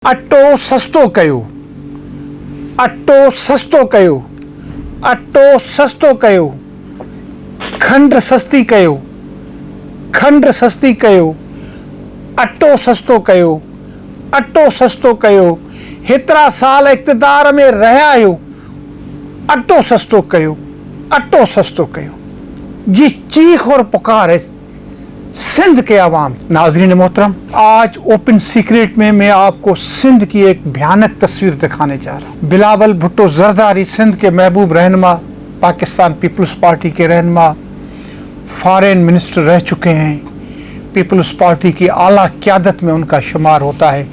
अट्टो सस्तो कयो, अट्टो सस्तो कयो, अट्टो सस्तो कयो, खंड सस्ती कयो, खंड सस्ती कयो, अट्टो सस्तो कयो, अट्टो सस्तो कयो। हेतिरा साल इक़्तिदार में रहिया आहियो, अट्टो सस्तो कयो, अट्टो सस्तो कयो। जी चीख और पुकार है सिंध के आवाम। नाज़रीन मोहतरम, आज ओपन सीक्रेट में मैं आपको सिंध की एक भयानक तस्वीर दिखाने जा रहा हूँ। बिलावल भुट्टो जरदारी सिंध के महबूब रहनुमा, पाकिस्तान पीपल्स पार्टी के रहनुमा, फॉरेन मिनिस्टर रह चुके हैं। पीपल्स पार्टी की आला क़यादत में उनका शुमार होता है।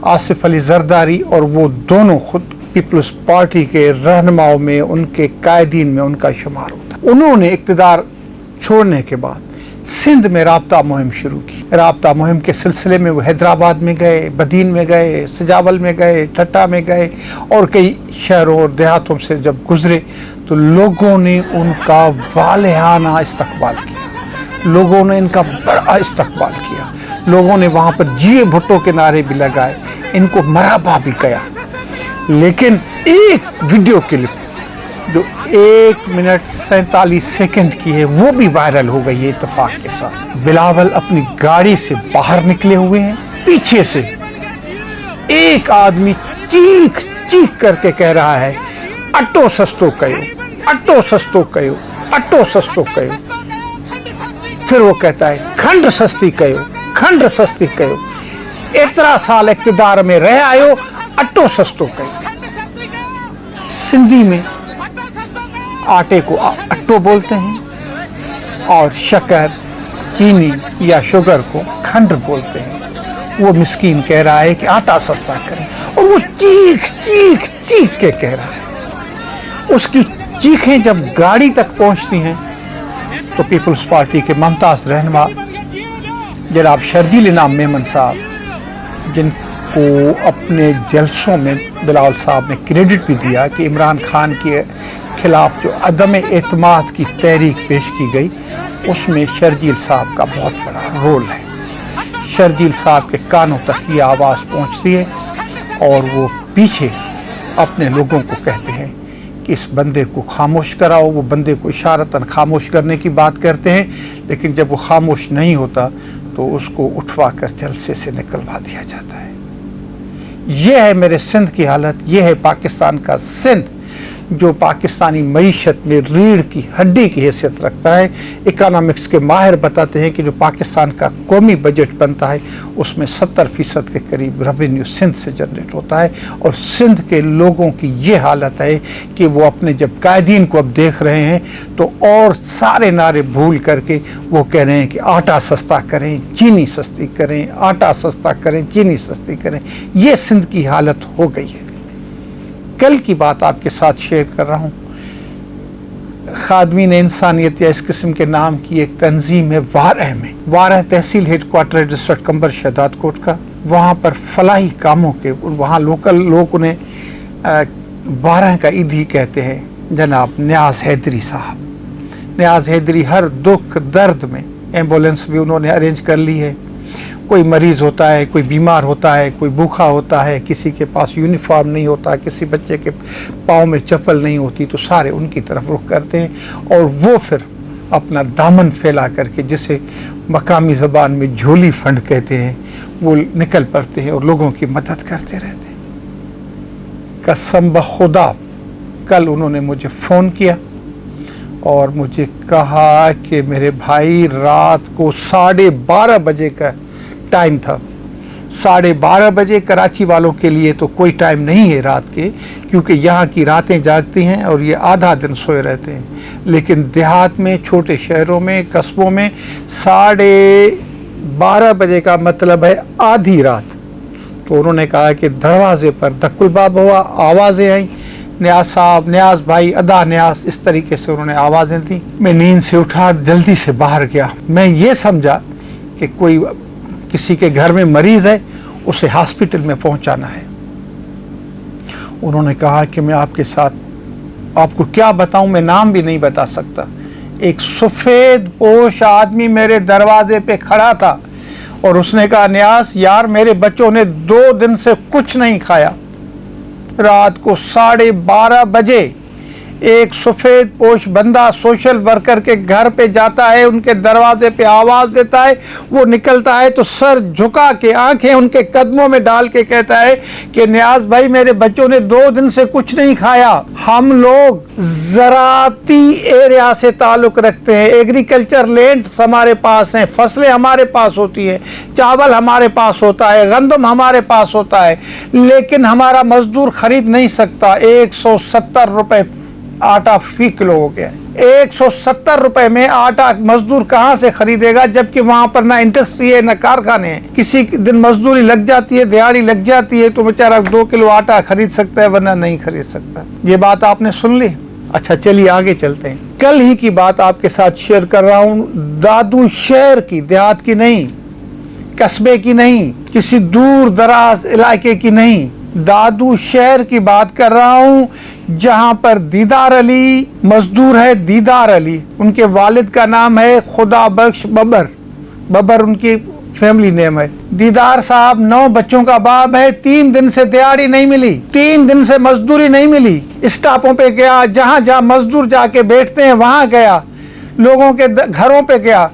आसिफ अली जरदारी और वो दोनों खुद पीपल्स पार्टी के रहनुमाओं में, उनके कायदीन में उनका शुमार होता है। उन्होंने इक़्तिदार छोड़ने के बाद सिंध में राब्ता मुहिम शुरू की। राब्ता मुहिम के सिलसिले में वो हैदराबाद में गए, बदीन में गए, सजावल में गए, ठट्टा में गए और कई शहरों और देहातों से जब गुजरे तो लोगों ने उनका वालिहाना इस्तकबाल किया। लोगों ने इनका बड़ा इस्तकबाल किया। लोगों ने वहाँ पर जिए भुट्टो के नारे भी लगाए, इनको मरहबा भी किया। लेकिन एक वीडियो क्लिप जो 1 मिनट 47 सेकंड की है वो भी वायरल हो गई है इत्तेफाक के साथ। बिलावल अपनी गाड़ी से बाहर निकले हुए हैं, पीछे से एक आदमी चीख चीख करके कह रहा है अट्टो सस्तो कयो, अट्टो सस्तो कयो, अट्टो सस्तो कयो। फिर वो कहता है खंड सस्ती कयो, खंड सस्ती कयो। इतना साल इक़्तिदार में रह आयो, अट्टो सस्तो कयो। सिंधी में आटे को अट्टो बोलते हैं और शक्कर, चीनी या शुगर को खंड बोलते हैं। वो मिस्कीन कह रहा है कि आटा सस्ता करें और वो चीख चीख चीख के कह रहा है। उसकी चीखें जब गाड़ी तक पहुंचती हैं तो पीपल्स पार्टी के मुमताज़ रहनुमा जनाब शर्जील इनाम मेमन साहब, जिनको अपने जलसों में बिलावल साहब ने क्रेडिट भी दिया कि इमरान खान के खिलाफ जो अदम एतमाद की तहरीक पेश की गई उसमें शर्जील साहब का बहुत बड़ा रोल है। शर्जील साहब के कानों तक ये आवाज़ पहुंचती है और वो पीछे अपने लोगों को कहते हैं कि इस बंदे को खामोश कराओ। वो बंदे को इशारतन खामोश करने की बात करते हैं, लेकिन जब वो खामोश नहीं होता तो उसको उठवा कर जलसे से निकलवा दिया जाता है। यह है मेरे सिंध की हालत। यह है पाकिस्तान का सिंध जो पाकिस्तानी मईशत में रीढ़ की हड्डी की हैसियत रखता है। इकोनॉमिक्स के माहिर बताते हैं कि जो पाकिस्तान का कौमी बजट बनता है उसमें 70% के करीब रेवेन्यू सिंध से जनरेट होता है। और सिंध के लोगों की ये हालत है कि वो अपने जब कायदीन को अब देख रहे हैं तो और सारे नारे भूल करके वो कह रहे हैं कि आटा सस्ता करें, चीनी सस्ती करें, आटा सस्ता करें, चीनी सस्ती करें। ये सिंध की हालत हो गई है। कल की बात आपके साथ शेयर कर रहा हूँ। खादमीन इंसानियत या इस किस्म के नाम की एक तंजीम है वारह में। वारह तहसील हेडक्वार्टर है डिस्ट्रिक्ट कंबर शहदाद कोट का। वहाँ पर फलाही कामों के वहाँ लोकल लोग उन्हें वारह का ईदी कहते हैं। जनाब न्याज हैदरी साहब, न्याज हैदरी हर दुख दर्द में एम्बुलेंस भी उन्होंने अरेंज कर ली है। कोई मरीज़ होता है, कोई बीमार होता है, कोई भूखा होता है, किसी के पास यूनिफॉर्म नहीं होता, किसी बच्चे के पाँव में चप्पल नहीं होती, तो सारे उनकी तरफ रुख करते हैं और वो फिर अपना दामन फैला करके, जिसे मकामी ज़बान में झोली फंड कहते हैं, वो निकल पड़ते हैं और लोगों की मदद करते रहते हैं। कसम बखुदा कल उन्होंने मुझे फ़ोन किया और मुझे कहा कि मेरे भाई रात को 12:30 बजे का टाइम था। 12:30 बजे कराची वालों के लिए तो कोई टाइम नहीं है रात के, क्योंकि यहाँ की रातें जागती हैं और ये आधा दिन सोए रहते हैं। लेकिन देहात में, छोटे शहरों में, कस्बों में 12:30 बजे का मतलब है आधी रात। तो उन्होंने कहा कि दरवाजे पर दक्कुलबाब हुआ, आवाज़ें आई, न्याज साहब, न्याज भाई, अदा न्याज, इस तरीके से उन्होंने आवाज़ें दी। मैं नींद से उठा, जल्दी से बाहर गया। मैं ये समझा कि कोई किसी के घर में मरीज़ है, उसे हॉस्पिटल में पहुंचाना है। उन्होंने कहा कि मैं आपके साथ, आपको क्या बताऊं, मैं नाम भी नहीं बता सकता। एक सफ़ेद पोश आदमी मेरे दरवाजे पे खड़ा था और उसने कहा न्यास यार मेरे बच्चों ने 2 दिन से कुछ नहीं खाया। रात को 12:30 बजे एक सफ़ेद पोश बंदा सोशल वर्कर के घर पे जाता है, उनके दरवाजे पे आवाज़ देता है, वो निकलता है तो सर झुका के आंखें उनके कदमों में डाल के कहता है कि न्याज भाई मेरे बच्चों ने 2 दिन से कुछ नहीं खाया। हम लोग ज़राती एरिया से ताल्लुक़ रखते हैं, एग्रीकल्चर लैंड्स हमारे पास हैं, फसलें हमारे पास होती हैं, चावल हमारे पास होता है, गंदम हमारे पास होता है, लेकिन हमारा मजदूर खरीद नहीं सकता। 170 रुपये आटा फी किलो हो गया है। 170 रुपए में आटा मजदूर कहां से खरीदेगा, जबकि वहां पर ना इंडस्ट्री है ना कारखाने हैं। किसी दिन मजदूरी लग जाती है, दिहाड़ी लग जाती है तो बेचारा 2 किलो आटा खरीद सकता है, वरना नहीं खरीद सकता। ये बात आपने सुन ली। अच्छा चलिए आगे चलते हैं। कल ही की बात आपके साथ शेयर कर रहा हूं, दादू शहर की, देहात की नहीं, कस्बे की नहीं, किसी दूर दराज इलाके की नहीं, दादू शहर की बात कर रहा हूं जहां पर दीदार अली मजदूर है। दीदार अली उनके वालिद का नाम है, खुदा बख्श बबर, बबर उनकी फैमिली नेम है। दीदार साहब 9 बच्चों का बाप है। 3 दिन से दिहाड़ी नहीं मिली, 3 दिन से मजदूरी नहीं मिली। स्टाफों पे गया, जहां जहां मजदूर जाके बैठते हैं वहां गया, लोगों के घरों पे गया,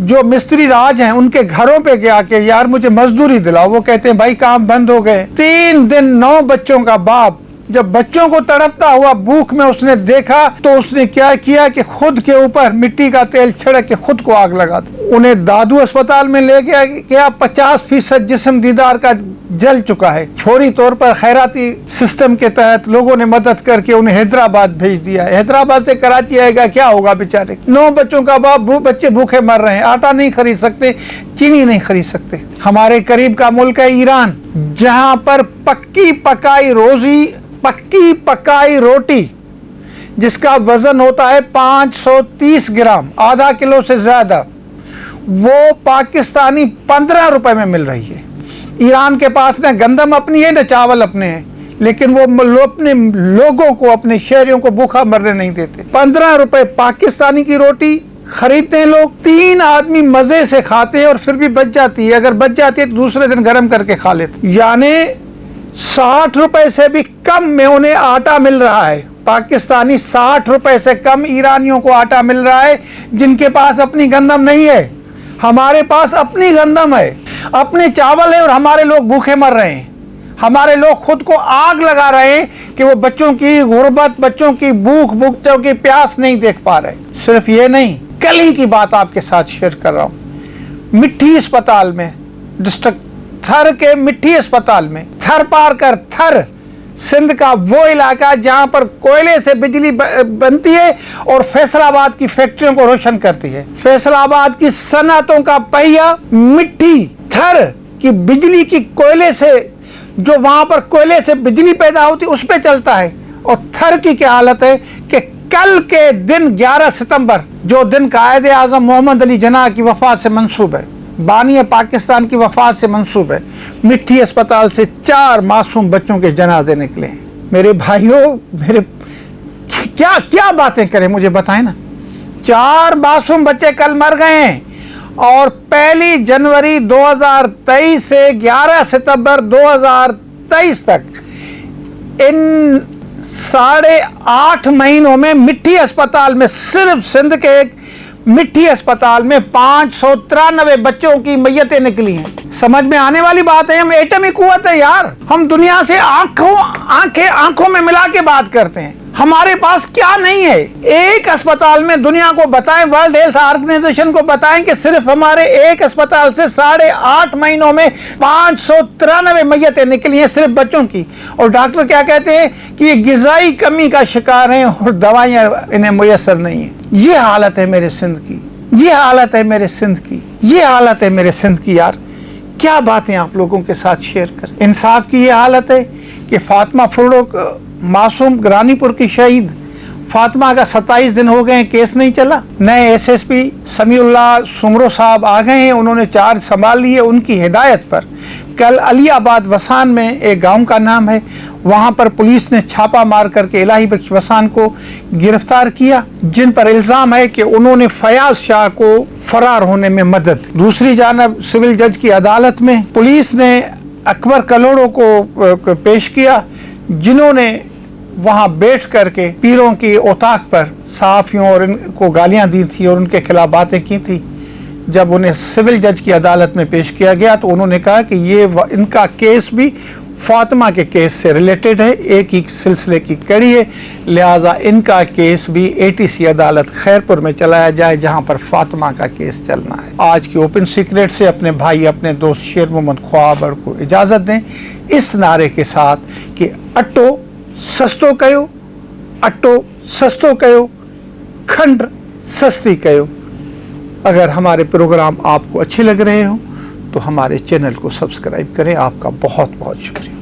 जो मिस्त्री राज हैं उनके घरों पे गया कि यार मुझे मजदूरी दिलाओ। वो कहते हैं भाई काम बंद हो गए। 3 दिन 9 बच्चों का बाप जब बच्चों को तड़पता हुआ भूख में उसने देखा तो उसने क्या किया कि खुद के ऊपर मिट्टी का तेल छिड़क के खुद को आग लगा दी। उन्हें दादू अस्पताल में ले गया। 50% जिस्म दीदार का जल चुका है। फौरी तौर पर खैराती सिस्टम के तहत लोगों ने मदद करके उन्हें हैदराबाद भेज दिया। हैदराबाद से कराची आएगा, क्या होगा बेचारे। 9 बच्चों का बाप, बच्चे भूखे मर रहे हैं, आटा नहीं खरीद सकते, चीनी नहीं खरीद सकते। हमारे करीब का मुल्क है ईरान, जहां पर पक्की पकाई रोटी जिसका वजन होता है 530 ग्राम, आधा किलो से ज्यादा, वो पाकिस्तानी 15 रुपए में मिल रही है। ईरान के पास न गंदम अपनी है न चावल अपने हैं, लेकिन वो अपने लोगों को, अपने शहरियों को भूखा मरने नहीं देते। 15 रुपए पाकिस्तानी की रोटी खरीदते हैं लोग। 3 आदमी मजे से खाते हैं और फिर भी बच जाती है। अगर बच जाती है तो दूसरे दिन गर्म करके खा लेते। यानी 60 रुपए से भी कम में उन्हें आटा मिल रहा है। पाकिस्तानी 60 रुपए से कम ईरानियों को आटा मिल रहा है, जिनके पास अपनी गंदम नहीं है। हमारे पास अपनी गंदम है, अपने चावल है, और हमारे लोग भूखे मर रहे हैं। हमारे लोग खुद को आग लगा रहे हैं कि वो बच्चों की गुर्बत, बच्चों की भूख, बच्चों की प्यास नहीं देख पा रहे। सिर्फ ये नहीं, कल ही की बात आपके साथ शेयर कर रहा हूं। मिट्टी अस्पताल में, डिस्ट्रिक्ट थर के मिट्टी अस्पताल में, थर पार कर थर, सिंध का वो इलाका जहां पर कोयले से बिजली बनती है और फैसलाबाद की फैक्ट्रियों को रोशन करती है। फैसलाबाद की सनअतों का पहिया मिट्टी, थर की बिजली की कोयले से, जो वहां पर कोयले से बिजली पैदा होती उस पे चलता है। और थर की क्या हालत है कि कल के दिन 11 सितंबर, जो दिन कायदे आजम मोहम्मद अली जिन्ना की वफात से मंसूब है, बानी पाकिस्तान की वफात से मंसूब है, मिट्टी अस्पताल से 4 मासूम बच्चों के जनाजे निकले हैं। मेरे भाइयों, मेरे क्या क्या बातें करें, मुझे बताएं ना। 4 मासूम बच्चे कल मर गए हैं। और 1 जनवरी 2023 से 11 सितंबर 2023 तक इन 8.5 महीनों में मिट्टी अस्पताल में, सिर्फ सिंध के एक मिट्टी अस्पताल में 593 बच्चों की मैयतें निकली हैं। समझ में आने वाली बात है। हम एटमी कुव्वत है यार। हम दुनिया से आंखों में मिला के बात करते हैं। हमारे पास क्या नहीं है। एक अस्पताल में दुनिया को बताएं, वर्ल्ड हेल्थ ऑर्गेनाइजेशन को बताएं कि सिर्फ हमारे एक अस्पताल से 8.5 महीनों में 593 मैयतें निकली हैं, सिर्फ बच्चों की। और डॉक्टर क्या कहते हैं कि ये गिजाई कमी का शिकार हैं और दवाइयां इन्हें मुयसर नहीं है। ये हालत है मेरे सिंध की, ये हालत है मेरे सिंध की, ये हालत है मेरे सिंध की। यार क्या बातें आप लोगों के साथ शेयर करें। इंसाफ की ये हालत है कि फातिमा फुर्डो, मासूम रानीपुर की शहीद फातिमा का 27 दिन हो गए केस नहीं चला। नए एसएसपी समीउल्लाह सुमरो साहब आ गए हैं, उन्होंने चार्ज संभाल लिए। उनकी हिदायत पर कल अलीआबाद वसान में, एक गांव का नाम है, वहां पर पुलिस ने छापा मार करके इलाही बख्श वसान को गिरफ्तार किया, जिन पर इल्जाम है कि उन्होंने फयाज शाह को फरार होने में मदद। दूसरी जानब सिविल जज की अदालत में पुलिस ने अकबर कलोड़ो को पेश किया, जिन्होंने वहां बैठ करके पीरों की औताक पर सहाफियों और इनको गालियां दी थी और उनके खिलाफ बातें की थी। जब उन्हें सिविल जज की अदालत में पेश किया गया तो उन्होंने कहा कि ये इनका केस भी फातिमा के केस से रिलेटेड है, एक ही सिलसिले की कड़ी है, लिहाजा इनका केस भी एटीसी अदालत खैरपुर में चलाया जाए जहां पर फातिमा का केस चलना है। आज की ओपन सीक्रेट से अपने भाई, अपने दोस्त शेर मोहम्मद ख्वाबर को इजाज़त दें इस नारे के साथ कि अटो सस्तो कयो, अटो सस्तो कयो, खंड सस्ती कयो। अगर हमारे प्रोग्राम आपको अच्छे लग रहे हो तो हमारे चैनल को सब्सक्राइब करें। आपका बहुत बहुत शुक्रिया।